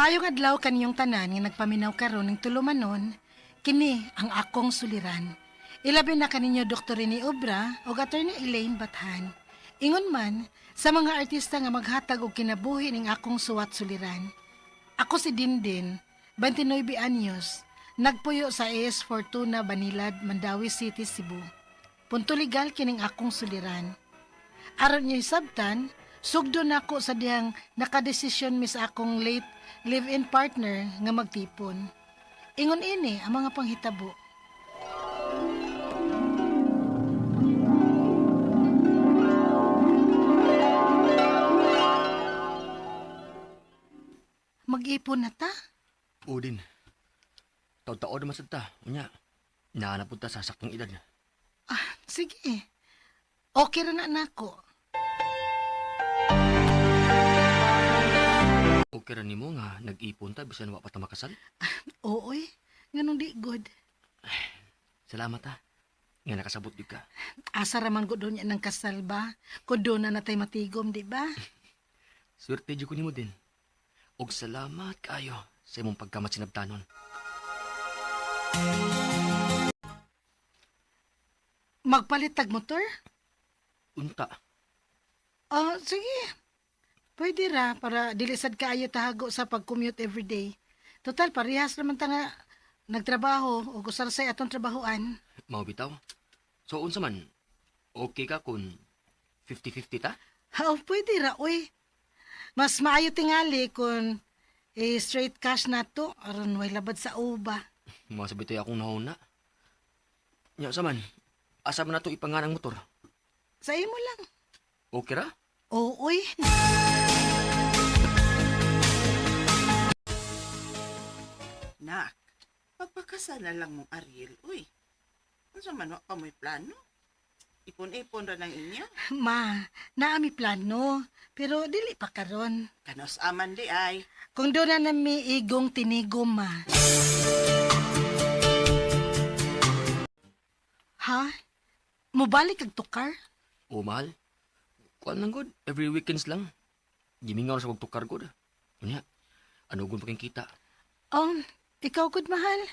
Maayong adlaw kaniyong tanan nga nagpaminaw karon ng tulumanon, kini ang akong suliran. Ilabi na kaninyo Dr. Rene Obra o Attorney Elaine Bathan. Ingon man sa mga artista nga maghatag og kinabuhi ning akong suwat suliran. Ako si Dindin, 29 anyos, nagpuyo sa AS Fortuna, Banilad, Mandawi City, Cebu. Punto legal kining akong suliran. Aron niyo sabtan, sugdo nako sa dihang nakadesisyon mi sa akong late live-in partner nga magtipon. Ingon ini ang mga panghitabo. Mag-ipon na ta? Udin. Taon-taon naman sa ta. Unya, nahanap ta sa saktong edad. Sige. Okay ra na nako. Okay ra nimo nga nag-ipon ta bisan wa pa ta makasal. Ooy, ganun di good. Salamat ha. Nga nakasabot di ka. Asa raman ko doon yan ng kasal ba? Kung doon na natay matigom, di ba? Swerte di ko nimo din. Og salamat kayo sa imong pagkamat sinabtanon. Magpalit tag motor? Unta. Sige. Pwede ra para dilisad kaayo tahago sa pag-commute everyday. Total, parehas naman ta nga nagtrabaho o gusarsay atong trabahoan. Mao bitaw. So unsa man? Okay ka kung 50-50 ta? Pwede ra, uy. Mas maayo tingali kung straight cash na to aron way labad sa uba. Mga sabitoy akong nahuna. Nya sa man? Asa man nato ipanganang motor? Sa imo lang. Okay ra? Oo, uy. Nak, pagpakasal na lang mong Ariel, uy. Ano sa man, pa mo'y plano? Ipon-ipon ra ng inyo. Ma, naami plano, pero dili pa karon. Kanos aman di ay. Kung doon na nami igong tinigom, ma. Ha? Mubalik kag tukar? O mahal. Kuan lang good. Every weekends lang. Gimingaw na sa pagtukar good. Unya, ano gun pa kang kita? Ikaw good, mahal?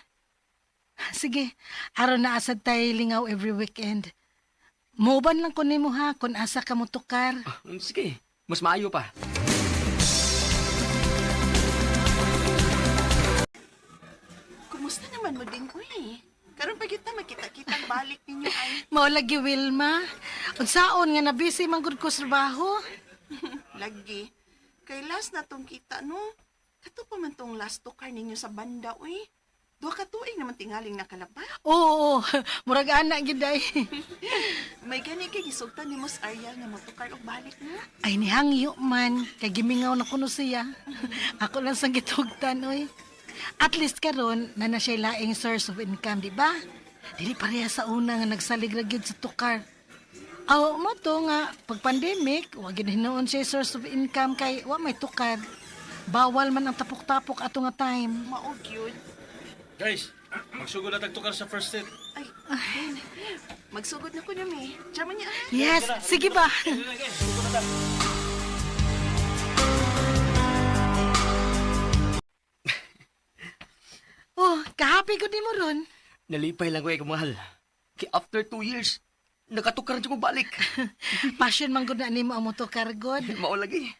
Sige, aron na asad tayo lingaw every weekend. Muban lang ko nimo ha, kung asa ka mo tukar. Sige, mas maayo pa. Kumusta naman mo din, uy? Karon pa kita makita-kitang balik ninyo ay. Mao lagi, Wilma. Unsaon nga nabisi man gud ko sa trabaho? Lagi. Kay last na tong kita, no? Kato pa man tong last tukar ninyo sa banda, uy. Duha ka tuig naman tingaling nakalaba. Oo, murag ana gid ay. May gani kay gisugtan ni Mos Ariel nga motukar og balik na. Ay nihangyo man, kay gimingaw na kuno siya. Ako lang sang gitugtan oy. At least karon na siya laing source of income, di ba? Dili pareha sa una nga nagsalig ra gyud sa tukar. Aw mo to nga pag pandemic, wa gyud hinuon siya source of income kay wa may tukar. Bawal man ang tapok-tapok ato nga time. Mao gyud. Guys, magsugod na tagtukar sa first date. Ay, Ben. Magsugod na ko na, may. Diyaman niya, ah. Yes, sige ba? Kahapi ko di mo ron. Nalipay lang ko mahal. Kay after 2 years, nakatukar siya mo balik. Passion man gud na nimo ang motokar god. Mao lagi.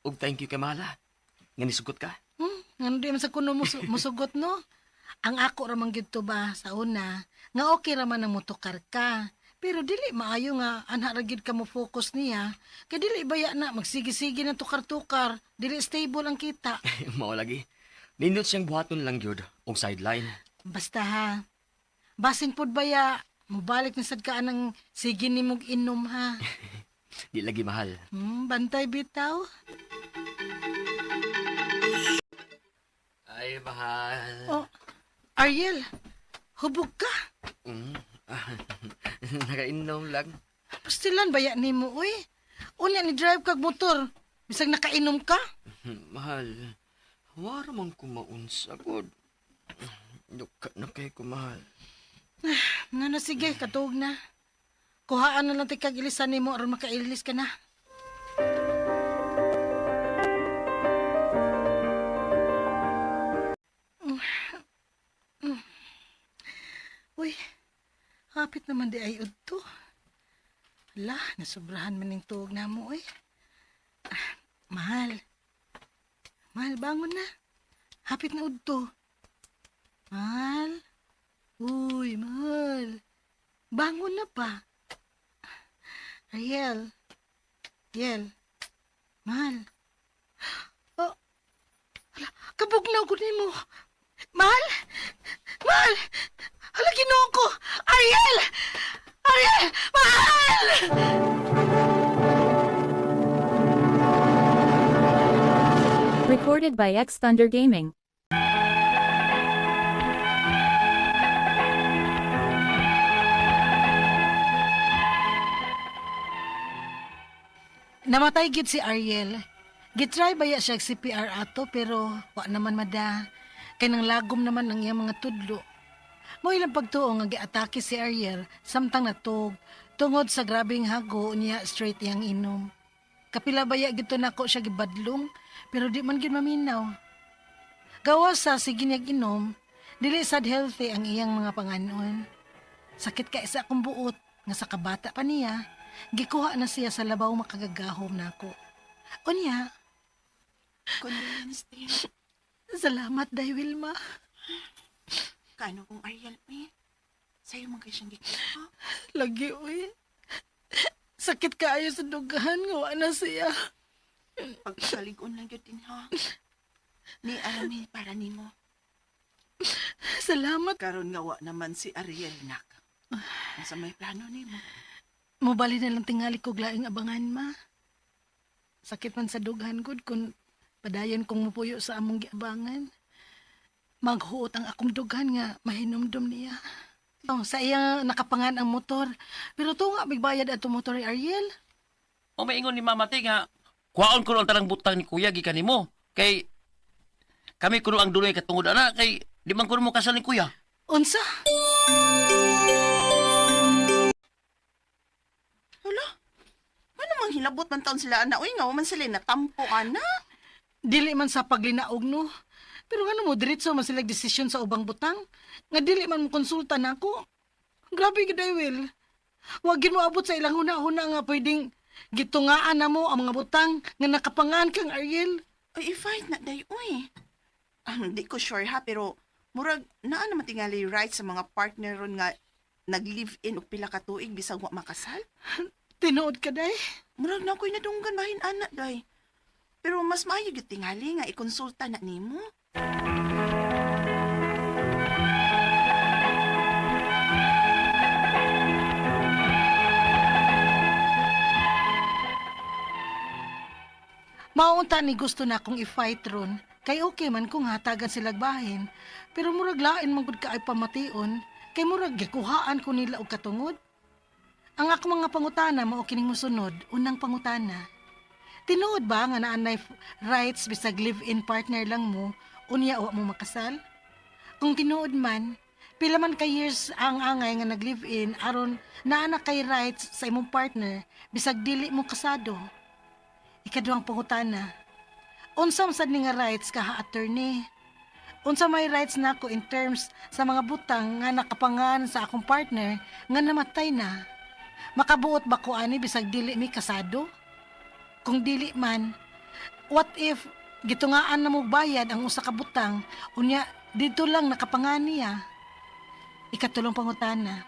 Og thank you kay mahala. Nga nisugot ka. Ngano di man sa kuno musugot no? Ang ako raman gyud to ba sa una, nga okay raman ang motokar ka. Pero dili maayo nga anha ra gyud ka mo focus niya. Kay dili baya na magsigi-sige ng tukar-tukar, dili stable ang kita. Mao lagi. Nindot siyang buhaton lang gyud og sideline. Basta ha. Basin pod baya, mubalik na sad ka anang sige nimog inom ha. Di lagi mahal. Bantay bitaw. Ay, mahal. Oh, Ariel, hubog ka. Nakainom lang. Pastilan baya nimo uy. Unya ni drive kag motor, bisag nakainom ka. Mahal. Wara man ko maunsa god. Duka na kay ko mahal. Nga sige, katuog na. Kuhaan na lang tikag ilisan nimo aron makailis ka na. Uy, hapit naman di ay udto. Hala, nasobrahan man ng tuog na mo, eh. Mahal. Mahal, bangon na. Hapit na udto. Mahal. Uy, mahal. Bangon na pa. Ariel. Ariel. Mahal. Oh. Hala, kabugnaw ko ni mo. Mahal. Mahal. Hala, ginoo ko. Ariel. Ariel. Mahal. Recorded by X Thunder Gaming. Namatay gid si Ariel. Gitry baya siya CPR ato pero wa naman mada. Kay nang lagom naman ang iyang mga tudlo. Mo ilang pagtuo nga giatake si Ariel samtang natug tungod sa grabeng hago niya straight yang inom. Kapila baya gito nako siya gibadlong pero di man gid maminaw. Gawas sa sige niya inom, dili sad healthy ang iyang mga panganon. Sakit kay sa akong buot nga sa kabata pa niya. Gikuha na siya sa labaw makagagahom nako. Unya, Condolence din. salamat day Wilma. Kano kung Ariel, eh? Sa'yo man kayo siyang gikuha. Lagi uy. Sakit kaayo sa dugahan nga wa na siya. Pagkakaligon lang yun din, ha? Ni Arami para nimo. Salamat. Karon nga wa naman si Ariel, nak. Nasa may plano nimo. Mobali na lang tingali ko laing abangan ma. Sakit man sa dughan gud kung padayon kong mupuyo sa among giabangan. Maghuot ang akong dughan nga mahinumdum niya. Oh, sa iya nakapangan ang motor. Pero to nga bigbayad ato motor ni Ariel. O maingon ni Mama Ting nga, kuhaon ko ang tarang butang ni Kuya gikan nimo. Kay kami kuno ang dunay katungod ana kay di man kuno mo kasal ni Kuya. Unsa? Hala? Ano mang hilabot man taon sila, ana? Uy, nga man sila natampo, ana? Dili man sa paglinaog no. Pero ano mo diretso man sila desisyon sa ubang butang? Nga dili man mo konsulta nako. Grabe gid ay Will. Wa gid mo abot sa ilang huna-huna nga pwedeng gitungaan na mo ang mga butang nga nakapangan kang Ariel. Ay, i-fight na, day, uy. Di ko sure, ha, pero murag, naa naman tingali right sa mga partner ron nga nag-live-in o pila ka tuig bisag wa makasal? Tinuod ka day. Murag na ako'y nadunggan bahin, ana, day. Pero mas maayo gyud tingali nga ikonsulta na nimo. Maunta ni gusto na akong i-fight ron. Kay okay man kung hatagan silag bahin. Pero murag lain man gud ka ay pamation. Kay murag gikuhaan ko nila og katungod. Ang ako mga pangutana mao kining mosunod. Unang pangutana. Tinuod ba nga naanay rights bisag live-in partner lang mo unya wa mo makasal? Kung tinuod man, pila man ka years ang angay nga nag-live-in aron naana kay rights sa imong partner bisag dili mo kasado. Ikaduhang pangutana. Unsa sad ni nga rights ka attorney? Unsa may rights nako in terms sa mga butang nga nakapangan sa akong partner nga namatay na? Makabuot ba ko ani bisag dili mi kasado? Kung dili man, what if gitungaan na mo bayad ang usa ka butang unya dito lang nakapangan niya? Ikatulong pangutana.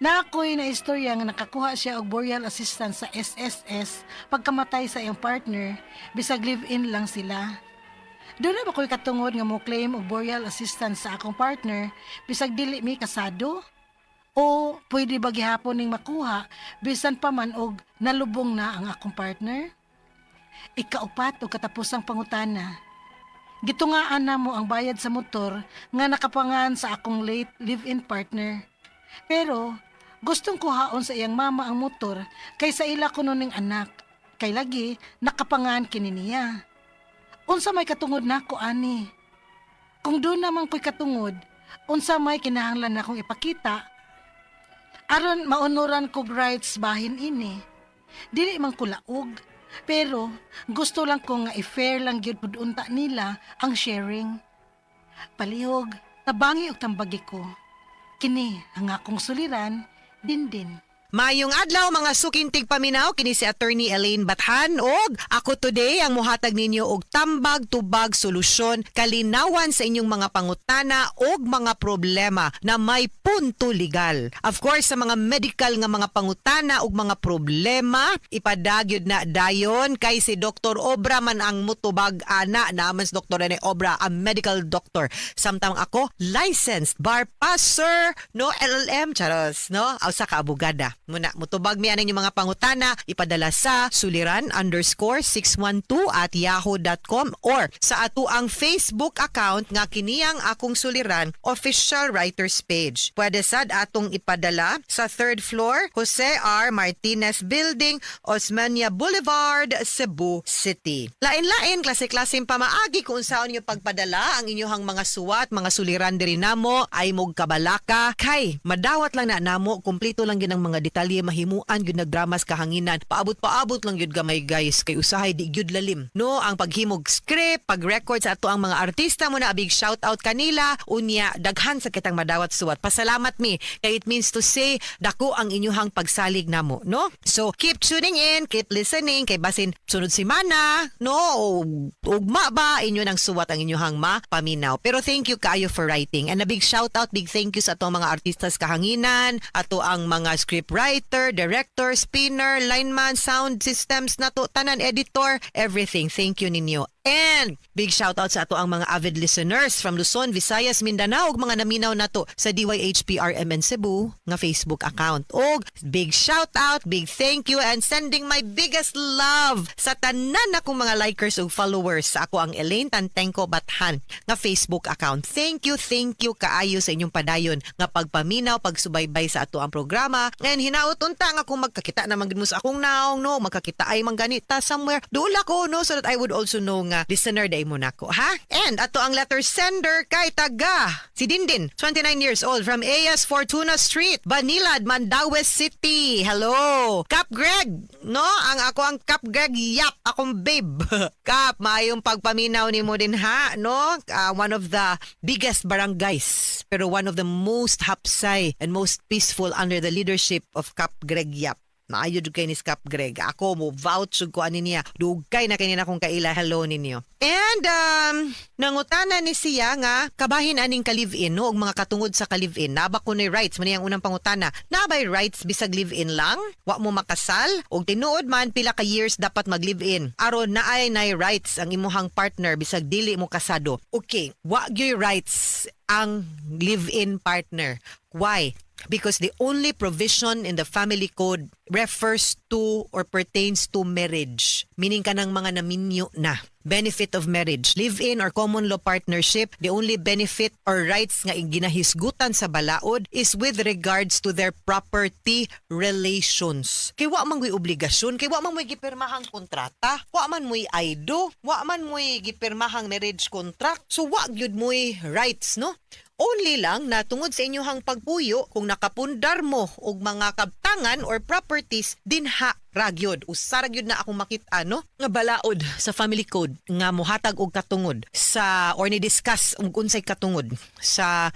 Na ako'y na istorya nga nakakuha siya og burial assistance sa SSS pagkamatay sa iyang partner, bisag live-in lang sila. Doon na ba ko'y katungod nga mo claim og burial assistance sa akong partner, bisag dili mi kasado? O pwede ba gihapon ning makuha, bisan pa man og nalubong na ang akong partner? Ikaupat o katapusang pangutana. Gitungaan na mo ang bayad sa motor nga nakapangan sa akong late live-in partner. Pero, gustong kuhaon sa iyang mama ang motor kaysa ila ko ning anak. Kay lagi, nakapangan kini niya. Unsa may katungod nako ani? Kung doon naman ko'y katungod, unsa may kinahanglan na akong ipakita, aron maunuran kog rights bahin ini. Dili man ko laog, pero gusto lang ko nga i-fair lang gyud pud unta nila ang sharing. Palihog, nabangi og tambagi ko. Kini ang akong suliran, Dindin. Mayong adlaw mga sukintig paminaw kini si Attorney Elaine Bathan og ako today ang mohatag ninyo og tambag tubag solusyon kalinawan sa inyong mga pangutana og mga problema na may punto legal. Of course sa mga medical nga mga pangutana og mga problema ipadagyod na dayon kay si Dr. Obra man ang mutubag ana naman si Dr. Rene Obra a medical doctor. Samtang ako licensed bar passer no LLM charos no ausa ka abogada. Muna, mutubag mi aning mga pangutana, ipadala sa suliran_612@yahoo.com or sa ato ang Facebook account nga kiniyang akong suliran official writers page. Pwede sad atong ipadala sa 3rd floor, Jose R. Martinez Building, Osmeña Boulevard, Cebu City. Lain-lain, klase-klaseng pamaagi kung saan nyo pagpadala ang inyong mga suwat, mga suliran diri namo ay mog kabalaka. Kay, madawat lang na namo, kumpleto lang yun ang mga detalye mahimuan gyud nagdramas kahanginan paabot lang gyud gamay guys kay usahay di gyud lalim no ang paghimog script pag-record sa ato ang mga artista mo na big shout out kanila unya daghan sa kitang madawat suwat pasalamat mi kay it means to say dako ang inyuhang pagsalig namo no so keep tuning in keep listening kay basin sunod semana no ugma ba inyo nang suwat ang inyuhang mapaminaw pero thank you kaayo for writing and a big shout out big thank you sa ato mga artistas kahanginan ato ang mga script writer, director, spinner, lineman, sound systems na to, tanan, editor, everything. Thank you ninyo. And big shout out sa ato ang mga avid listeners from Luzon, Visayas, Mindanao ug mga naminaw nato sa DYHPRMN Cebu nga Facebook account. Og big shout out, big thank you and sending my biggest love sa tanan akong mga likers ug followers sa ako ang Elaine Tantengco Bathan nga Facebook account. Thank you kaayo sa inyong padayon nga pagpaminaw, pagsubaybay sa ato ang programa. And hinaot unta nga kung magkakita naman gid mo sa akong naong no, magkakita ay mangganita somewhere. Dula ko no so that I would also know nga listener day mo nako ha. And ato ang letter sender kay taga si Dindin, 29 years old from AS Fortuna Street, Banilad, Mandaue City. Hello. Cap Greg, no? Ang Cap Greg, yap, akong babe. Cap, maayong pagpaminaw nimo din ha, no? One of the biggest barangays, pero one of the most hapsay and most peaceful under the leadership of Cap Greg Yap. Maayo jud kay ni Cap Greg. Ako mo vouch jud ko ani niya. Dugay na kanina kong kaila hello ninyo. And nangutana ni siya nga kabahin aning ka-live-in no og mga katungod sa ka-live-in. Naba ko ni rights man ang unang pangutana. Nabay rights bisag live-in lang? Wa mo makasal og tinuod man pila ka years dapat mag-live-in. Aron naay nay rights ang imuhang partner bisag dili mo kasado. Okay, wa gyud rights ang live-in partner. Why? Because the only provision in the family code refers to or pertains to marriage. Meaning ka ng mga naminyo na. Benefit of marriage. Live-in or common law partnership, the only benefit or rights nga ginahisgutan sa balaod is with regards to their property relations. Kay wa man mo'y obligasyon, kay wa man mo'y gipirmahang kontrata, wa man mo'y aido, wa man mo'y gipirmahang marriage contract, so wa gyud mo'y rights, no? Only lang na tungod sa inyong pagpuyo kung nakapundar mo og mga kabtangan or properties dinha ragyod usara gyud na akong makita no nga balaod sa family code nga mohatag og katungod sa or ni discuss og unsay katungod sa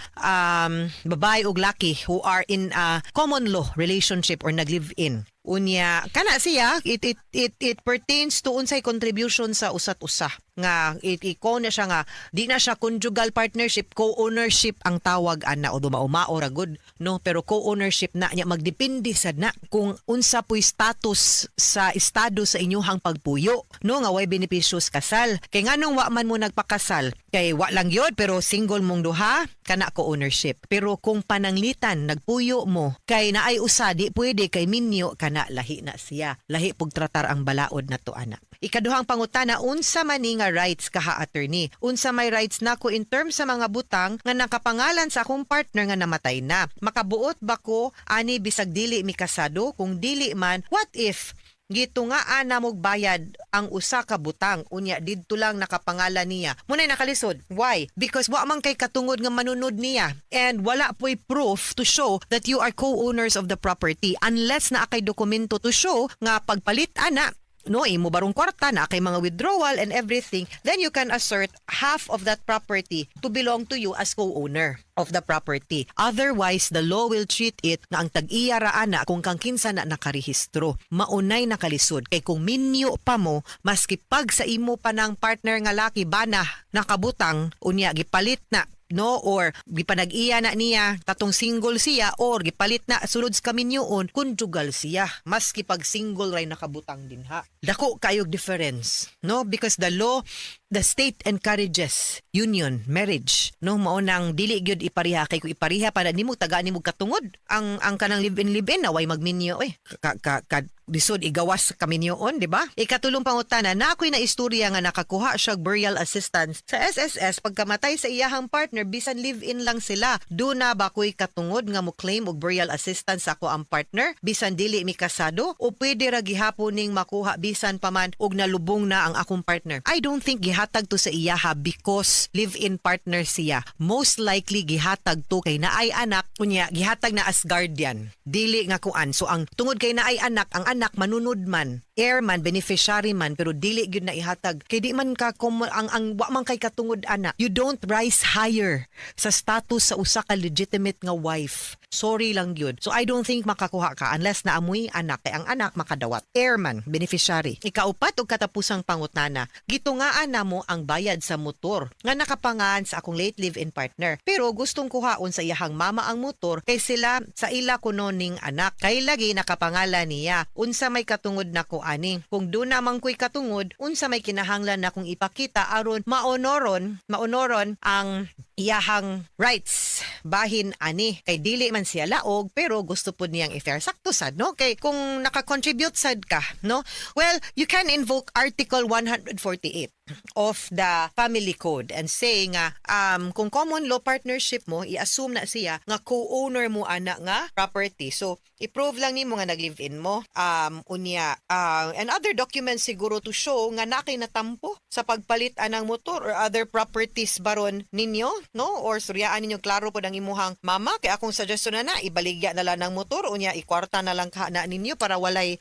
babae ug laki who are in a common law relationship or nag-live in. Unya kana siya it pertains to unsay contribution sa usat usa nga iko na siya nga di na siya conjugal partnership, co-ownership ang tawag ana o dumaumao ra gud no pero co-ownership na nya magdepende sad na kung unsa puy status sa estado sa inyong pagpuyo no nga way benepisyos kasal kay nganong wa man mo nagpakasal kay wa lang yun pero single mong duha kana co-ownership pero kung pananglitan nagpuyo mo kay naay usa di pwede kay minyo kana lahi na siya lahi pug tratar ang balaod na to ana. Ikaduhang pangutana unsa man ni nga rights kaha attorney unsa may rights nako in terms sa mga butang nga nakapangalan sa akong partner nga namatay na makabuot ba ko ani bisag dili mi kasado kung dili man what if gitungaan na mog bayad ang usa ka butang unya didto lang nakapangalan niya munay nakalisod why because wa man kay katungod nga manunod niya and wala po'y proof to show that you are co-owners of the property unless na kay dokumento to show nga pagpalit ana no, imo barong kwarta na kay mga withdrawal and everything, then you can assert half of that property to belong to you as co-owner of the property. Otherwise, the law will treat it nga ang tag-iya ra ana kung kang kinsa na nakarehistro. Maunay nakalisod kay kung minyo pa mo maski pag sa imo pa ng partner nga laki bana nakabutang unya gipalit na, no, or gipanag-iya na niya tatong single siya or gipalit na sulod sa kaminyoon conjugal siya maski pag single ray nakabutang din ha. Dako kayog difference, no, because the state encourages union, marriage, no, mao nang dili gyud ipariha kay kung ipariha para nimo taga nimo katungod ang kanang live-in na way magminyo lisod igawas sa kaminyoon, di ba? Ikatulong pangutana na ako'y na istorya nga nakakuha siya burial assistance sa SSS pagkamatay sa iyahang partner bisan live-in lang sila. Do na ba ko'y katungod nga mo claim og burial assistance ako ang partner bisan dili mi kasado o pwede ra gihapon ning makuha bisan pa man og nalubong na ang akong partner? I don't think gihatag to sa iyaha because live-in partner siya. Most likely gihatag to kay naay anak kunya gihatag na as guardian. Dili nga kuan. So ang tungod kay naay anak, ang anak manunod man, heir man, beneficiary man, pero dili gyud na ihatag kay di man ka ang wa man kay katungod ana. You don't rise higher sa status sa usa ka legitimate nga wife. Sorry lang gyud. So I don't think makakuha ka unless naamoy anak kay ang anak makadawat. Heir man, beneficiary. Ikaupat og katapusang pangutana, gitungaan na mo ang bayad sa motor nga nakapangan sa akong late live-in partner. Pero gustong kuhaon sa iyahang mama ang motor kay sila sa ila kuno ning anak. Kay lagi nakapangalan niya. Unsa may katungod na ko ani? Kung do namang ko'y katungod, unsa may kinahanglan na kong ipakita aron maonoron ang iyahang rights bahin ani kay dili man siya laog pero gusto po niyang i-fair sakto sad, no, kay kung naka-contribute sad ka, no, well you can invoke article 148 of the family code and say nga kung common law partnership mo i-assume na siya nga co-owner mo ana nga property, so i-prove lang nimo nga nag-live-in mo unya and other documents siguro to show nga nakay natampo sa pagpalit anang motor or other properties baron ninyo, no, or suryaan ninyo klaro po ang imuhang mama kay akong suggestion na ibaligya na lang ng motor unya ikwarta na lang ka na ninyo para walay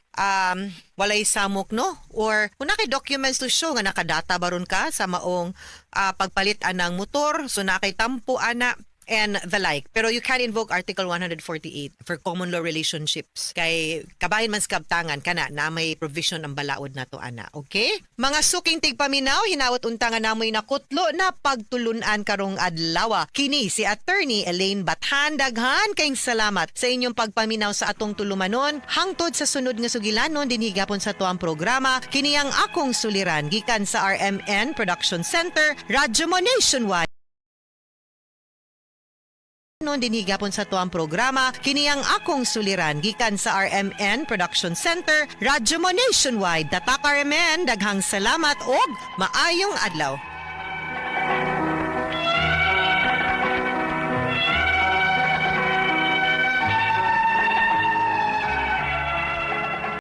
samok, no, or kung nakay documents to show nga nakadata baron ka sa maong pagpalit anang motor, so nakay tampo ana and the like. Pero you can invoke Article 148 for common law relationships. Kay kabahin man sa kabtangan kana na may provision ang balaod na to ana. Okay? Mga suking tigpaminaw, hinawat unta nga namoy nakutlo na pagtulunan karong adlaw. Kini si Attorney Elaine Bathan. Daghan kayong salamat sa inyong pagpaminaw sa atong tulumanon. Hangtod sa sunod nga sugilanon dinhigapon sa tuang programa. Kini ang akong suliran gikan sa RMN Production Center, Radyo Mo Nationwide. Noon dinhigapon sa tuang programa, kini ang akong suliran gikan sa RMN Production Center, Radyo Mo Nationwide. Tatak RMN, daghang salamat og maayong adlaw.